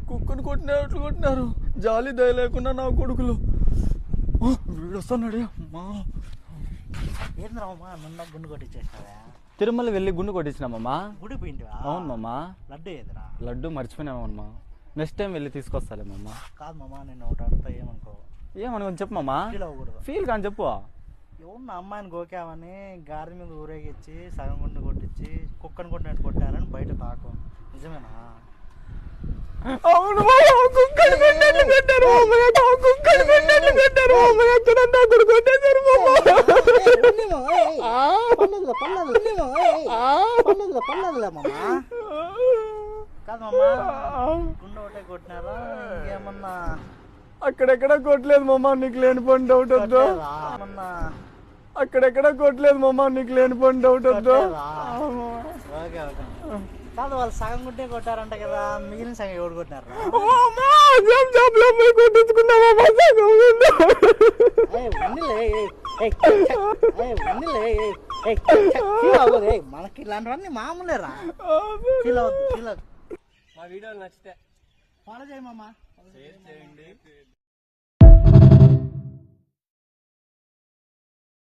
కుక్కను కొట్టినట్లు కొట్టినారు. జాలి దయ లేకుండా నా కొడుకులు. వీడు వస్తున్నాడే అమ్మా. ఏంద్రమ్మా నిన్న గుండు కొట్టించేసినావా? తిరుమల వెళ్ళి గుండు కొట్టించినామమ్మా. గుడి పోయింటివా? అవును మామ. లడ్డు ఏదిరా? లడ్డు మర్చిపోయినామమ్మా. నెక్స్ట్ టైం వెళ్ళి తీసుకొస్తాలే మామ. కాదు మామ, నేను ఒకటి అడుగుతా, ఏమనుకో. ఏమనుకోని చెప్పు మామా. ఫీల్ అవ్వకూడదు. ఫీల్ కానీ చెప్పు. ఎవరు అమ్మాయిని గోకామని గారి మీద ఊరేగించి సగం గుండు కొట్టించి కుక్కను కొట్టినట్టు కొట్టారని బయట తాకు. నిజమేనా? అవును కుక్కను కొట్టినట్లు కొట్టారు. కాదమ్మా, గుండు ఒకటే కొట్టినారా ఇంకేమన్నా? అక్కడెక్కడ కొట్టలేదు మామ, నీకు లేనిపోయిన డౌట్ వద్దు. అక్కడెక్కడ కొట్టలేదు మామ, నీకు లేనిపోయిన డౌట్ వద్దు. Okay okay. కాదు, వాళ్ళు సగం గుంటే కొట్టారంట కదా, మిగిలిన సగం ఎవరు కొట్టినారు? మనకి ఇలాంటివన్నీ మామూలేరా. ఫీల్ అవుతుంది. మా వీడియోలు నచ్చితే ఫాలో చేయమమ్మా.